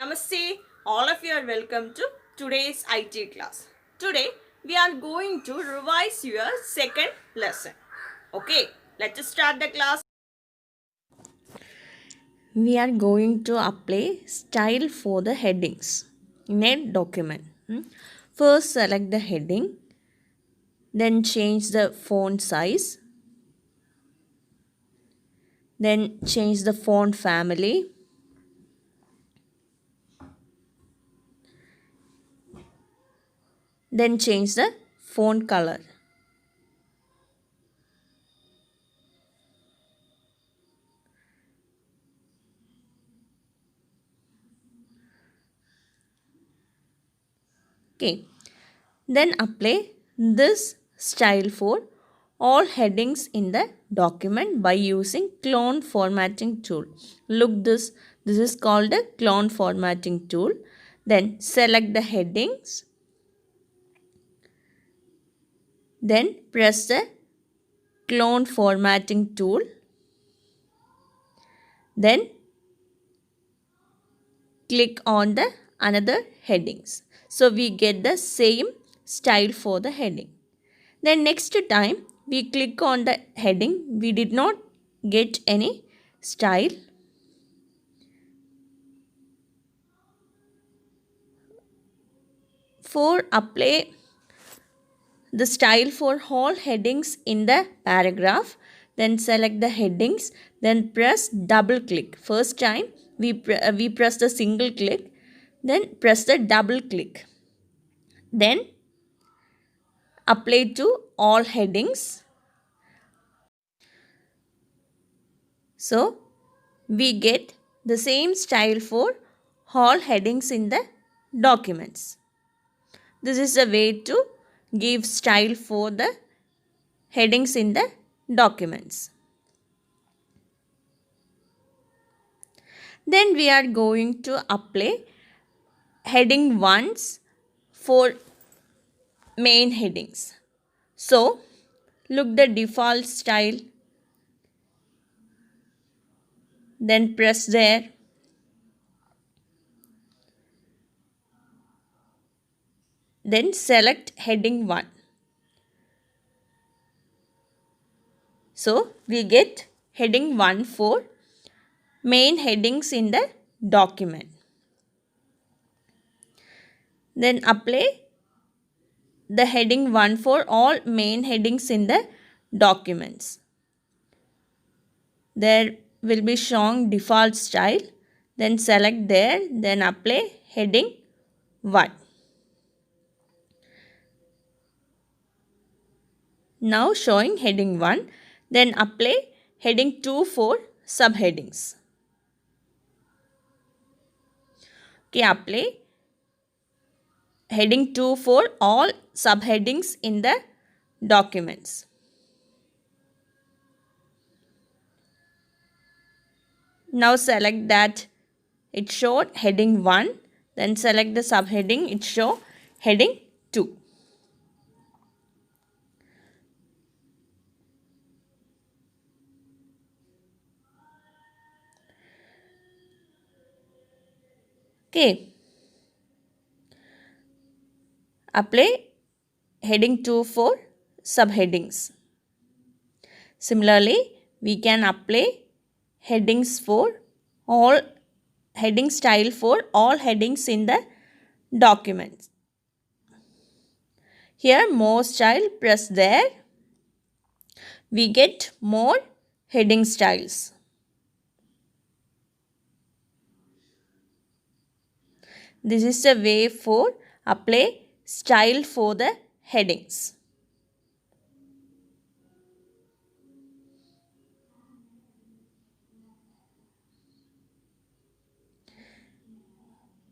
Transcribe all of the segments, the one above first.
Namaste, all of you are welcome to today's IT class. Today we are going to revise your second lesson. Okay, let's start the class. We are going to apply style for the headings in a document. First, select the heading, then change the font size, then change the font family, then change the font color. Okay, then apply this style for all headings in the document by using clone formatting tool. Look, this is called a clone formatting tool. Then select the headings. Then press the clone formatting tool. Then click on the another headings. So we get the same style for the heading. Then next time we click on the heading, we did not get any style. For apply the style for all headings in the paragraph, then select the headings, then press double click. First time we press the single click, then press the double click. Then apply to all headings. So we get the same style for all headings in the documents. This is a way to give style for the headings in the documents. Then we are going to apply heading ones for main headings. So look the default style, then press there. Then select heading 1. So we get heading 1 for main headings in the document. Then apply the heading 1 for all main headings in the documents. There will be shown default style. Then select there, then apply heading 1. Now showing heading 1, then apply heading 2 for subheadings. Okay, apply heading 2 for all subheadings in the documents. Now select that it showed heading 1, then select the subheading, it show heading 2. Okay. Apply heading 2 for subheadings. Similarly, we can apply headings for all heading style for all headings in the documents. Here more style, press there. We get more heading styles. This is a way for apply style for the headings.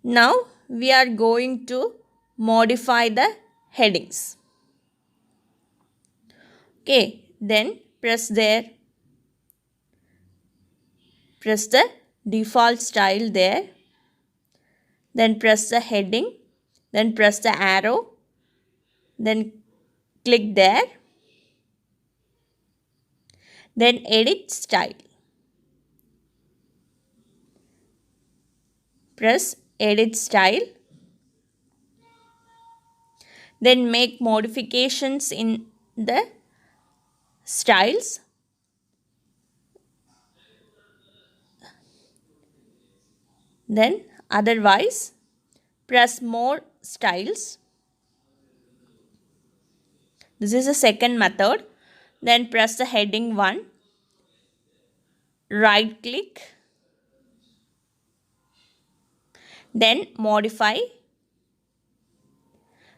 Now we are going to modify the headings. Okay, then press there. Press the default style there. Then press the heading. Then press the arrow. Then click there. Then edit style. Press edit style, then make modifications in the styles, then otherwise press more styles. This is the second method. Then press the heading 1, right click, then modify.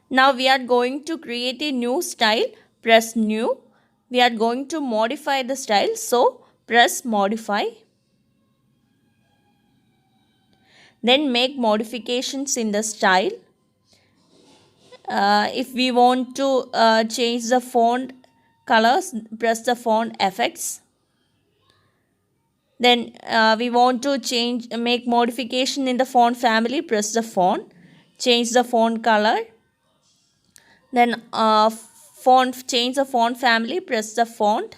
Now we are going to create a new style, press new. We are going to modify the style, so press modify. Then make modifications in the style. If we want to change the font colors, press the font effects. Then we want to make modification in the font family, press the font, change the font color. Then change the font family, press the font.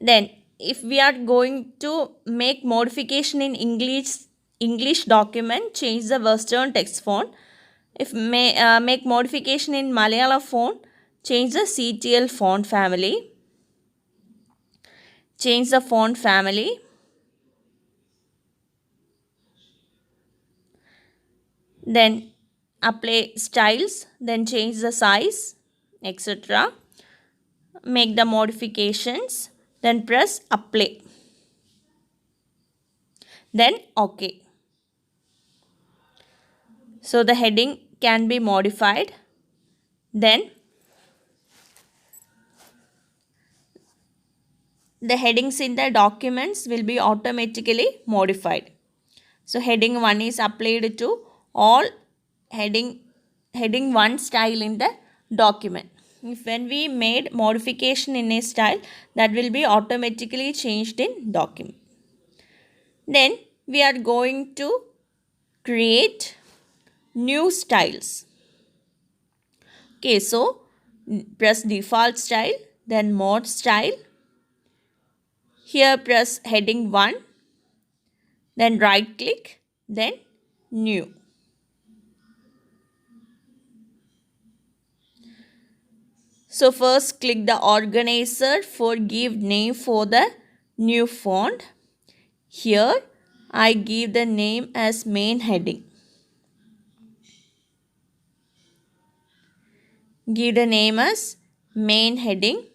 Then if we are going to make modification in English document, change the Western text font. If make modification in Malayalam font, change the CTL font family. Change the font family. Then apply styles, then change the size, etc. Make the modifications, then press apply. Then OK. So the heading can be modified. Then the headings in the documents will be automatically modified. So heading 1 is applied to all heading 1 style in the document. If when we made modification in a style, that will be automatically changed in document. Then we are going to create new styles. Okay, so press default style, then mod style. Here press heading 1, then right click, then new. So first click the organizer for give name for the new font. Here I give the name as main heading. Give the name as main heading.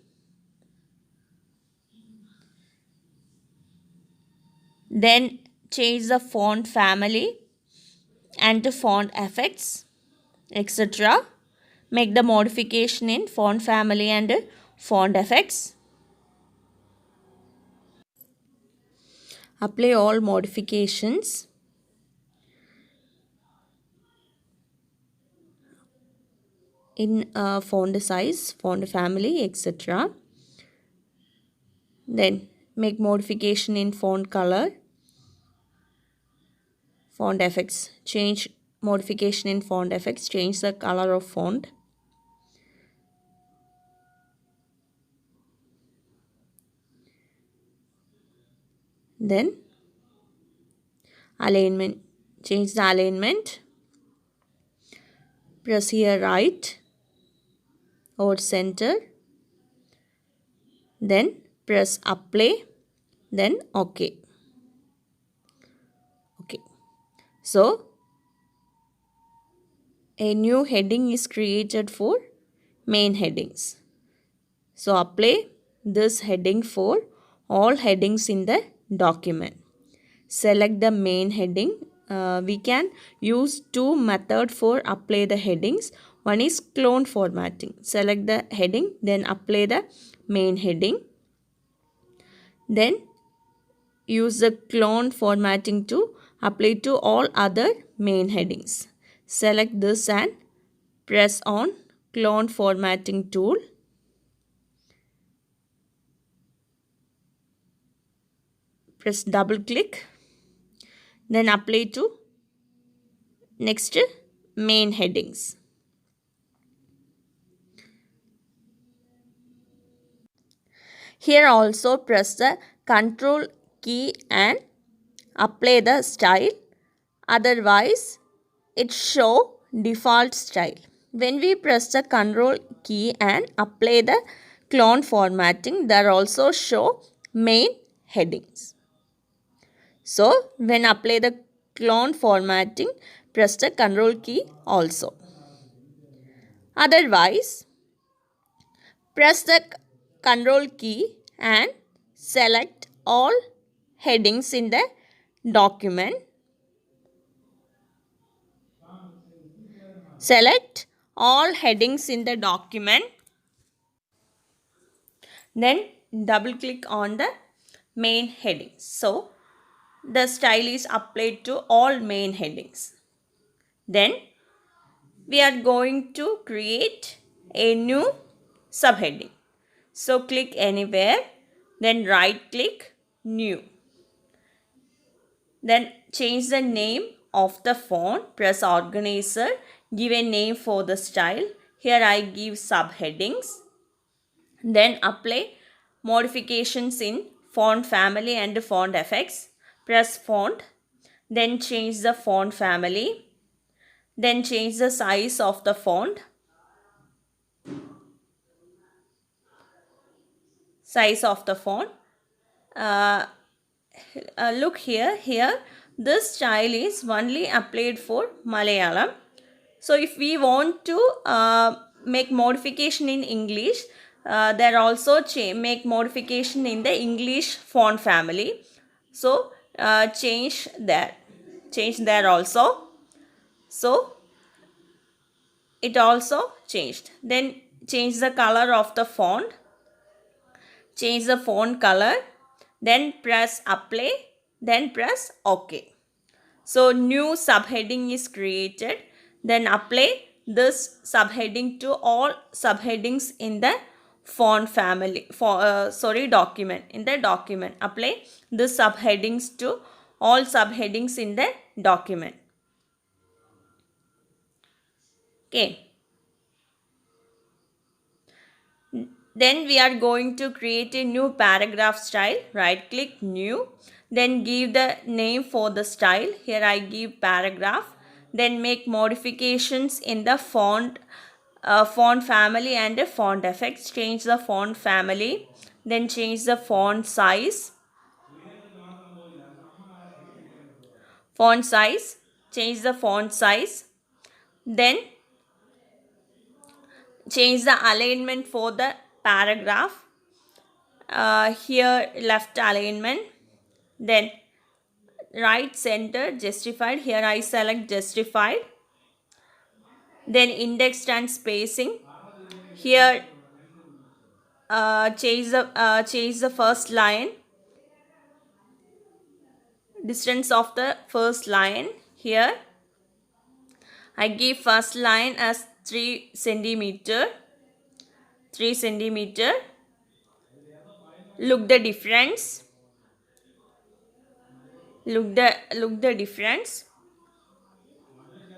Then change the font family and to font effects, etc. Make the modification in font family and font effects. Apply all modifications. In font size, font family, etc. Then make modification in font color, font effects. Change modification in font effects. Change the color of font. Then alignment. Change the alignment. Press here right or center. Then press apply. Then OK. Okay. So a new heading is created for main headings. So apply this heading for all headings in the document. Select the main heading. We can use two methods for apply the headings. One is clone formatting. Select the heading, then apply the main heading. Then use the clone formatting to apply to all other main headings. Select this and press on clone formatting tool. Press double click. Then apply to next main headings. Here also press the control key and apply the style. Otherwise, it show default style. When we press the control key and apply the clone formatting, there also show main headings. So when apply the clone formatting, press the control key also. Otherwise, press the control key and select all headings in the document. Select all headings in the document. Then double click on the main headings. So the style is applied to all main headings. Then we are going to create a new subheading. So click anywhere, then right click new. Then change the name of the font, press organizer, give a name for the style. Here I give subheadings. Then apply modifications in font family and font effects. Press font, then change the font family. Then change the size of the font. Size of the font. Look here this style is only applied for Malayalam. So if we want to make modification in English, there also make modification in the English font family. So change there also. So it also changed. Then change the color of the font. Change the font color. Then press apply. Then press OK. So new subheading is created. Then apply this subheading to all subheadings in the font family. Document. In the document. Apply this subheadings to all subheadings in the document. Okay. Then we are going to create a new paragraph style. Right click new. Then give the name for the style. Here I give paragraph. Then make modifications in the font family and the font effects. Change the font family. Then change the font size. Font size. Change the font size. Then change the alignment for the paragraph. Here left alignment. Then right center justified. Here I select justified. Then indexed and spacing. Here change the first line. Distance of the first line. Here I give first line as 3 centimeter. 3 centimeter. Look the difference. Look the difference.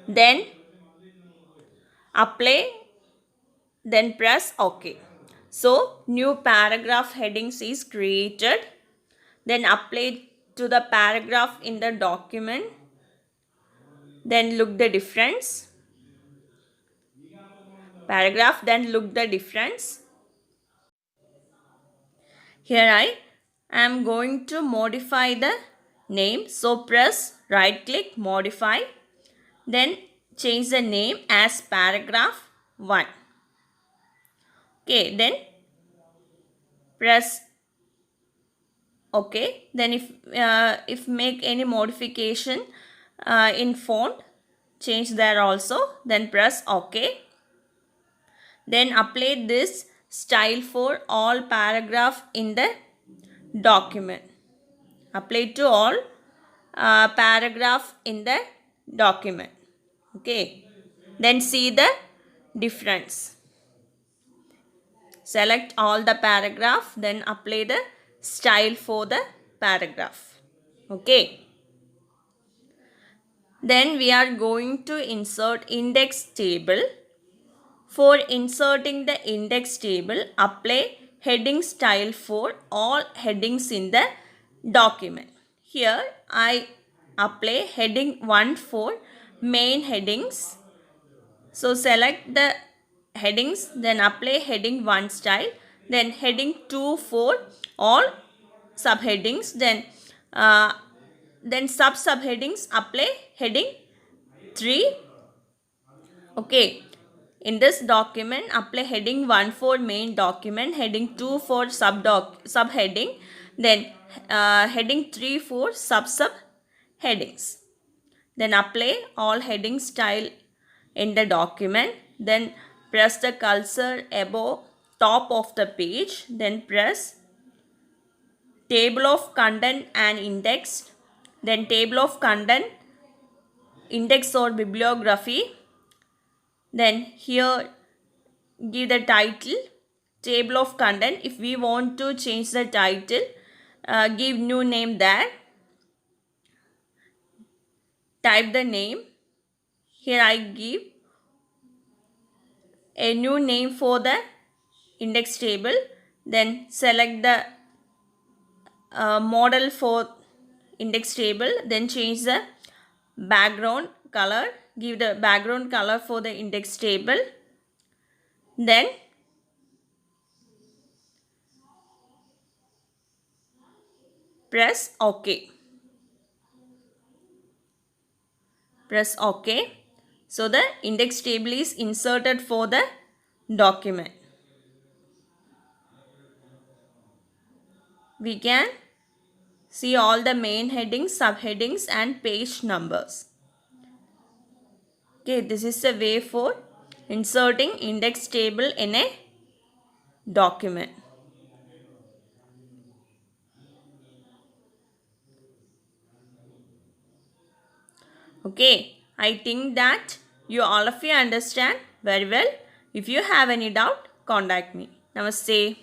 Then apply. Then press OK. So new paragraph headings is created. Then apply to the paragraph in the document. Then look the difference. Paragraph, then look the difference. Here I am going to modify the name. So press right click modify. Then change the name as paragraph 1. Okay, then press OK. Then if make any modification in font, change there also. Then press OK. Then apply this style for all paragraph in the document. Apply to all paragraph in the document. Okay. Then see the difference. Select all the paragraph. Then apply the style for the paragraph. Okay. Then we are going to insert index table. For inserting the index table, apply heading style for all headings in the document. here I apply heading 1 for main headings. So select the headings, then apply heading 1 style, then heading 2 for all subheadings, then subheadings apply heading 3. Okay. In this document, apply heading 1 for main document, heading 2 for subheading, then heading 3 for subheadings. Then apply all heading style in the document. Then press the cursor above top of the page. Then press table of content and index. Then table of content, index or bibliography. Then here give the title, table of content. If we want to change the title, give new name there. Type the name. Here I give a new name for the index table. Then select the model for index table. Then change the background color. Give the background color for the index table. Then press OK. Press OK. So the index table is inserted for the document. We can see all the main headings, subheadings and page numbers. Okay, this is a way for inserting index table in a document. Okay, I think that you all of you understand very well. If you have any doubt, contact me. Namaste.